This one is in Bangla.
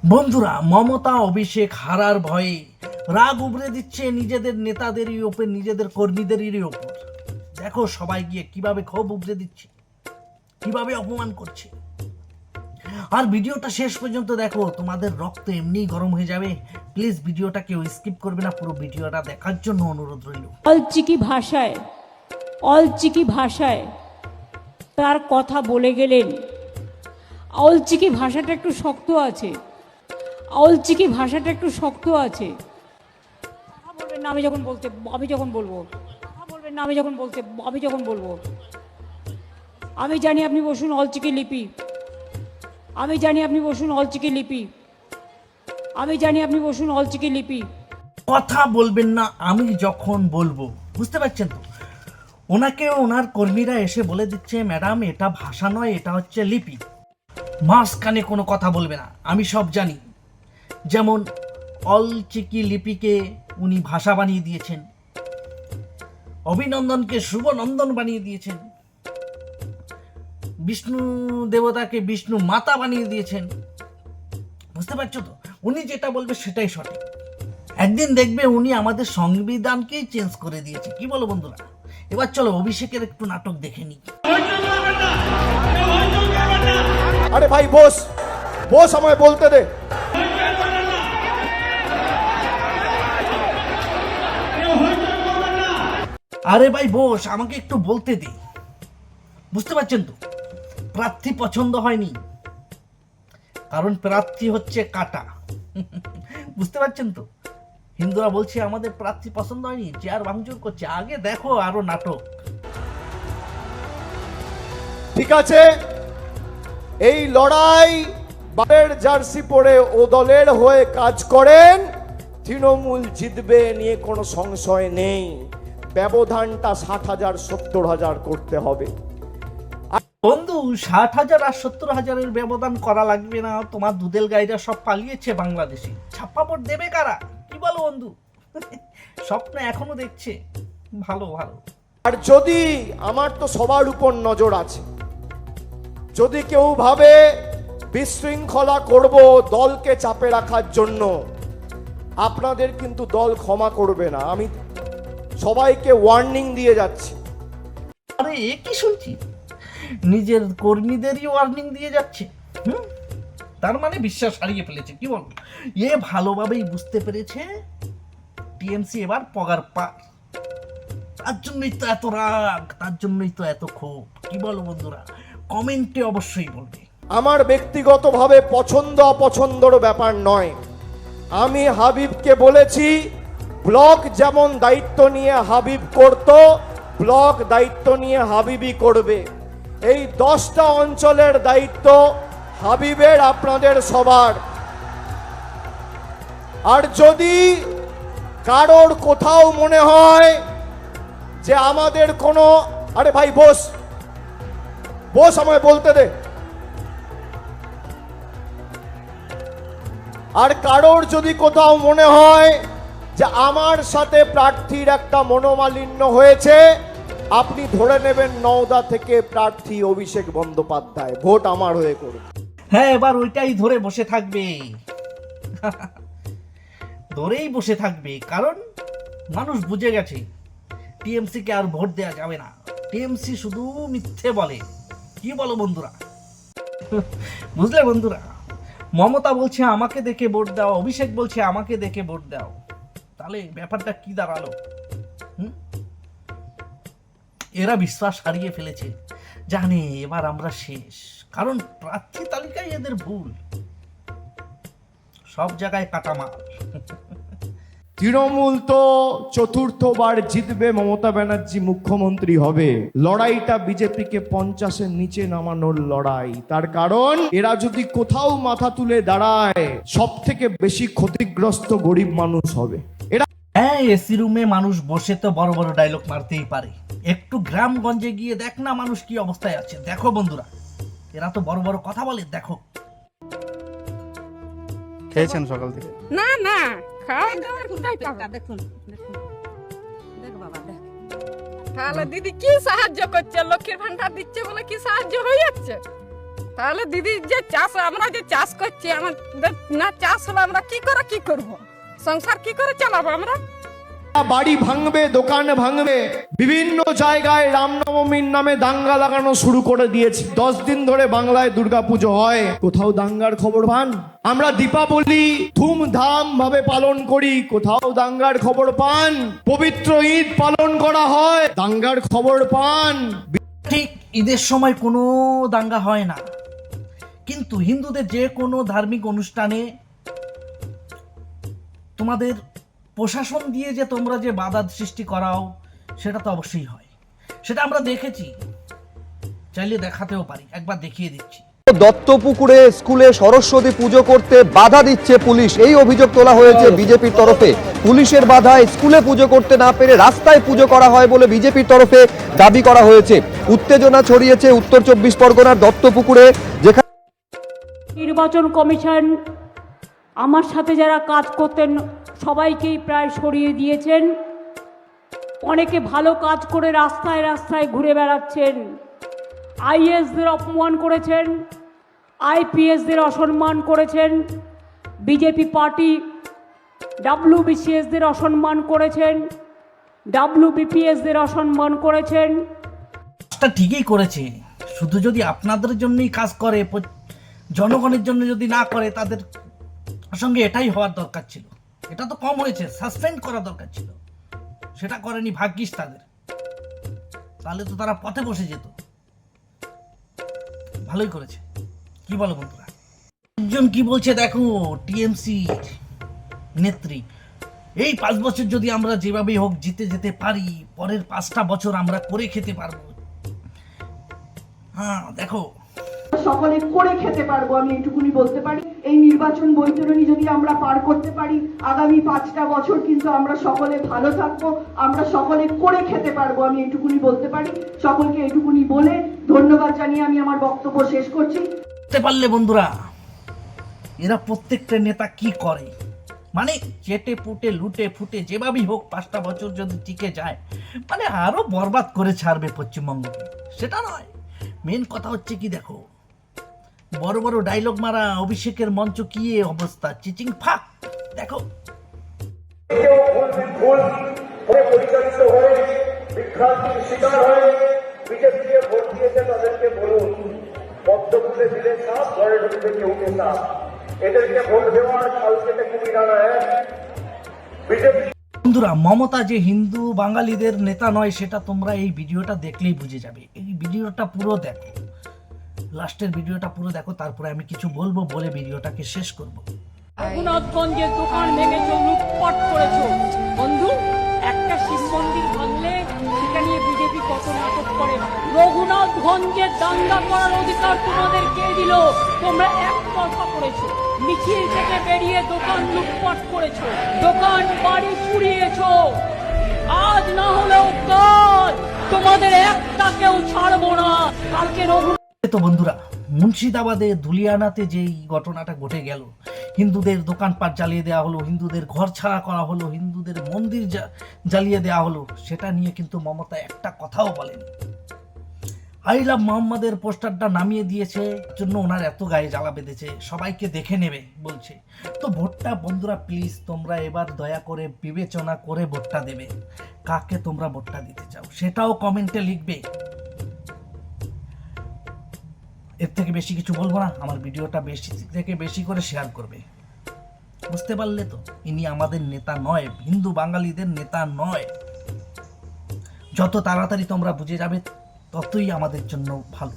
বন্ধুরা, মমতা অভিষেক হারার ভয়ে রাগ উগরে দিচ্ছে নিজেদের নেতাদেরই ওপর, নিজেদের কর্মীদেরই ওপর। দেখো সবাই গিয়ে কিভাবে ক্ষোভ উগরে দিচ্ছে, কিভাবে অপমান করছে। আর ভিডিওটা শেষ পর্যন্ত দেখো, তোমাদের রক্ত এমনিই গরম হয়ে যাবে। প্লিজ ভিডিওটা কেউ স্কিপ করবে না, পুরো ভিডিওটা দেখার জন্য অনুরোধ রইল। অলচিকি ভাষায় তার কথা বলে গেলেন। অলচিকি ভাষাটা একটু শক্ত আছে, অলচিকি ভাষাটা একটু শক্ত আছে। কথা বলবেন না আমি যখন বলবো, কথা বলবেন না আমি যখন বলবো। আমি জানি আপনি বসুন অলচিকি লিপি, আমি জানি আপনি বসুন অলচিকি লিপি, আমি জানি আপনি বসুন অলচিকি লিপি। কথা বলবেন না আমি যখন বলবো, বুঝতে পারছেন তো? ওনাকে ওনার কর্মীরা এসে বলে দিচ্ছে, ম্যাডাম এটা ভাষা নয়, এটা হচ্ছে লিপি। মাঝখানে কোনো কথা বলবে না, আমি সব জানি। যেমন অলচিকি লিপিকে উনি ভাষা বানিয়ে দিয়েছেন, অভিনন্দনকে শুভনন্দন বানিয়ে দিয়েছেন, বিষ্ণু দেবতাকে বিষ্ণু মাতা বানিয়ে দিয়েছেন। বুঝতে পারছো তো? উনি যেটা বলবে সেটাই সঠিক। একদিন দেখবে উনি আমাদের সংবিধানকেই চেঞ্জ করে দিয়েছে। কি বলো বন্ধুরা? এবার চলো অভিষেকের একটু নাটক দেখে নিই। আরে ভাই বস বস, আমায় বলতে দে। আরে ভাই বস, আমাকে একটু বলতে দে। বুঝতে পারছেন তো? প্রার্থী পছন্দ হয়নি, কারণ প্রার্থী হচ্ছে কাটা। বুঝতে পারছেন তো? হিন্দুরা বলছে আমাদের প্রার্থী পছন্দ হয়নি, চেয়ার ভাঙচুর করছে। আগে দেখো আরো নাটক। ঠিক আছে, এই লড়াই বারের জার্সি পরে ও দলের হয়ে কাজ করেন, তৃণমূল জিতবে নিয়ে কোনো সংশয় নেই। ব্যবধানটা 60,000 70,000 করতে হবে। বন্ধু, 60,000 আর 70,000-এর ব্যবধান করা লাগবে না। তোমার দুধেল গাইরা সব পালিয়েছে বাংলাদেশে, ছাপ্পা ভোট দেবে কারা? কি বলো বন্ধু? স্বপ্ন এখনো দেখছে। ভালো ভালো। আর যদি, আমার তো সবার উপর নজর আছে, যদি কেউ ভাবে বিশৃঙ্খলা করব দলকে চাপে রাখার জন্য, আপনাদের কিন্তু দল ক্ষমা করবে না। আমি সবাইকে ওয়ার্নিং দিয়ে যাচ্ছি। আরে এ কি শুনছি? নিজের কর্মীদেরই ওয়ার্নিং দিয়ে যাচ্ছে। তার মানে বিশ্বাস হারিয়ে ফেলেছে। কি বলবো? এ ভালোভাবেই বুঝতে পেরেছে টিএমসি এবার পগার পার। তার জন্যই তো এত রাগ, তার জন্যই তো এত ক্ষোভ। কি বলো বন্ধুরা? কমেন্টে অবশ্যই বলবে। আমার ব্যক্তিগতভাবে পছন্দ অপছন্দর ব্যাপার নয়। আমি হাবিবকে বলেছি, ব্লক যেমন দায়িত্ব নিয়ে হাবিব করত, ব্লক দায়িত্ব নিয়ে হাবিবই করবে। এই 10টা অঞ্চলের দায়িত্ব হাবিবের, আপনাদের সবার। আর যদি কারোর কোথাও মনে হয় যে আমাদের কোনো, আরে ভাই বস বস, আমায় বলতে দে। আর কারোর যদি কোথাও মনে হয় যে আমার সাথে প্রার্থীর একটা মনোমালিন্য হয়েছে, আপনি ধরে নেবেন নওদা থেকে প্রার্থী অভিষেক বন্দ্যোপাধ্যায়, ভোট আমার হয়ে করুন। হ্যাঁ, এবার ওইটাই ধরে বসে থাকবে। ধরেই বসে থাকবে, কারণ মানুষ বুঝে গেছে টিএমসি কে আর ভোট দেওয়া যাবে না। টিএমসি শুধু মিথ্যে বলে। কি বলো বন্ধুরা? বুঝলে বন্ধুরা? মমতা বলছে আমাকে দেখে ভোট দাও, অভিষেক বলছে আমাকে দেখে ভোট দাও। তাহলে ব্যাপারটা কি দাঁড়ালো? এরা বিশ্বাস হারিয়ে ফেলেছে, জানে এবার আমরা শেষ। কারণ প্রার্থী তালিকায় এদের ভুল, সব জায়গায় কাটামাল। তৃণমূল তো চতুর্থবার জিতবে, মমতা ব্যানার্জি মুখ্যমন্ত্রী হবে। লড়াইটা বিজেপিকে 50-এর নিচে নামানোর লড়াই। তার কারণ এরা যদি কোথাও মাথা তুলে দাঁড়ায়, সব থেকে বেশি ক্ষতিগ্রস্ত গরিব মানুষ হবে। হ্যাঁ, এসি রুমে মানুষ বসে তো বড় বড় ডায়লগ মারতেই পারে। একটু গ্রামগঞ্জে গিয়ে দেখ না মানুষ কি অবস্থায় আছে। দেখো বন্ধুরা, এরা তো বড় বড় কথা বলে। দেখো। খেয়েছেন সকাল থেকে? না না, খাওয়া দাওয়া কোথায় পাবো? দেখুন দেখুন, দেখ বাবা দেখ। তাহলে দিদি কি সাহায্য করছে? লক্ষ্মীর ভান্ডার দিচ্ছে বলে কি সাহায্য হয়ে যাচ্ছে? তাহলে দিদি যে চাষ আমরা যে চাষ করছি আমাদের না চাষ হলে আমরা কি করব সংসার কি করে চালাবো আমরা? বাড়ি ভাঙবে, দোকান ভাঙবে, বিভিন্ন জায়গায় রামনবমীর নামে দাঙ্গা লাগানো শুরু করে দিয়েছে। 10 দিন ধরে বাংলায় দুর্গাপুজো হয়, কোথাও দাঙ্গার খবর পান? আমরা দীপাবলি ধুমধাম ভাবে পালন করি, কোথাও দাঙ্গার খবর পান? পবিত্র ঈদ পালন করা হয়, দাঙ্গার খবর পান? ঠিক ঈদের সময় কোনো দাঙ্গা হয় না, কিন্তু হিন্দুদের যে কোনো ধার্মিক অনুষ্ঠানে তোমাদের প্রশাসন দিয়ে যে তোমরা যে বাধা সৃষ্টি করাও সেটা তো অবশ্যই হয়। সেটা আমরা দেখেছি, চাইলে দেখাতেও পারি, একবার দেখিয়ে দিচ্ছি। দত্তপুকুরে স্কুলে সরস্বতী পুজো করতে বাধা দিচ্ছে পুলিশ, এই অভিযোগ তোলা হয়েছে বিজেপির তরফে। পুলিশের বাধায় স্কুলে পুজো করতে না পেরে রাস্তায় পুজো করা হয় বলে বিজেপির তরফে দাবি করা হয়েছে। উত্তেজনা ছড়িয়েছে উত্তর 24 পরগনার দত্তপুকুরে, যেখানে নির্বাচন কমিশন আমার সাথে যারা কাজ করতেন সবাইকেই প্রায় সরিয়ে দিয়েছেন। অনেকে ভালো কাজ করে রাস্তায় রাস্তায় ঘুরে বেড়াচ্ছেন। আইএসদের অপমান করেছেন, আইপিএসদের অসম্মান করেছেন, বিজেপি পার্টি ডাব্লিউবিসিএসদের অসম্মান করেছেন, ডাব্লিউবিপিএসদের অসম্মান করেছেন। কাজটা ঠিকই করেছে, শুধু যদি আপনাদের জন্যই কাজ করে, জনগণের জন্য যদি না করে, তাদের সঙ্গে এটাই হওয়ার দরকার ছিল। এটা তো কম হয়েছে, সাসপেন্ড করা দরকার ছিল, সেটা করেনি, ভাগ্যিস তাদের, তাহলে তো তারা পথে বসে যেত। ভালোই করেছে, কি বলো বন্ধুরা? একজন কি বলছে দেখো, টিএমসি নেত্রী, এই 5 বছর যদি আমরা যেভাবেই হোক জিতে যেতে পারি, পরের 5টা বছর আমরা করে খেতে পারবো। হ্যাঁ দেখো, সকলে করে খেতে পারবো, আমি এইটুকুনি বলতে পারি। এই নির্বাচন বৈতরণী যদি আমরা পার করতে পারি, আগামী 5টা বছর কিন্তু আমরা সকলে ভালো থাকবো, আমরা সকলে করে খেতে পারবো, আমি এইটুকুনি বলতে পারি। সকলকে এইটুকুনি বলে ধন্যবাদ জানিয়ে আমি আমার বক্তব্য শেষ করছি। বুঝতে পারলে বন্ধুরা, এরা প্রত্যেকটা নেতা কি করে, মানে চেটে পুটে লুটে ফুটে যেভাবেই হোক 5টা বছর যদি টিকে যায়, মানে আরো বরবাদ করে ছাড়বে পশ্চিমবঙ্গকে। সেটা নয়, মেন কথা হচ্ছে কি দেখো, বড় বড় ডায়লগ মারা অভিষেকের মঞ্চ কি অবস্থা, চিচিং ফাক দেখো। পরিচালিত হয়ে বিভ্রান্তির শিকার হয়ে বিজেপিকে ভোট দিয়েছে, তাদেরকে বলুন পদ্ম ফুলে দিলে সাপ, ঘরে ঢুকতে কেউ সাপ। এদেরকে ভোট দেওয়ার কালকে কুমিরা নয় বিজেপি। বন্ধুরা, মমতা যে হিন্দু বাঙালিদের নেতা নয় সেটা তোমরা এই ভিডিওটা দেখলেই বুঝে যাবে। এই ভিডিওটা পুরো দেখো, লাস্টের ভিডিওটা পুরো দেখো, তারপরে আমি কিছু বলবো, বলে ভিডিওটাকে শেষ করব। রঘুনাথগঞ্জের দোকান ভেঙেছো, লুটপাট করেছো। বন্ধু, একটা শিব মন্দির ভাঙলে সেটা নিয়ে বিজেপি কত নাটক করে। রঘুনাথগঞ্জের দাঙ্গা করার অধিকার তোমাদের কে দিল? তোমরা একতরফা করেছো, মিছিল থেকে বেরিয়ে দোকান লুটপাট করেছো, দোকান বাড়ি পুড়িয়েছো। আজ না হলেও কাল তোমাদের একটাকেও ছাড়বো না। কালকে তো বন্ধুরা, মুর্শিদাবাদে ধুলিয়ানাতে যেই ঘটনাটা ঘটে গেল, হিন্দুদের দোকানপাট জ্বালিয়ে দেওয়া হলো, হিন্দুদের ঘর ছাড়া করা হলো, হিন্দুদের মন্দির জ্বালিয়ে দেওয়া হলো, সেটা নিয়ে কিন্তু মমতা একটা কথাও বলেনি। আই লাভ মোহাম্মদের পোস্টারটা নামিয়ে দিয়েছে, জন্য ওনার এত গায়ে জ্বালা বেঁধেছে, সবাইকে দেখে নেবে বলছে। তো ভোটটা বন্ধুরা প্লিজ তোমরা এবার দয়া করে বিবেচনা করে ভোটটা দেবে। কাকে তোমরা ভোটটা দিতে চাও সেটাও কমেন্টে লিখবে। এর থেকে বেশি কিছু বলবো না, আমার ভিডিওটা বেশি থেকে বেশি করে শেয়ার করবে। বুঝতে পারলে তো, ইনি আমাদের নেতা নয়, হিন্দু বাঙালিদের নেতা নয়। যত তাড়াতাড়ি তোমরা বুঝে যাবে ততই আমাদের জন্য ভালো।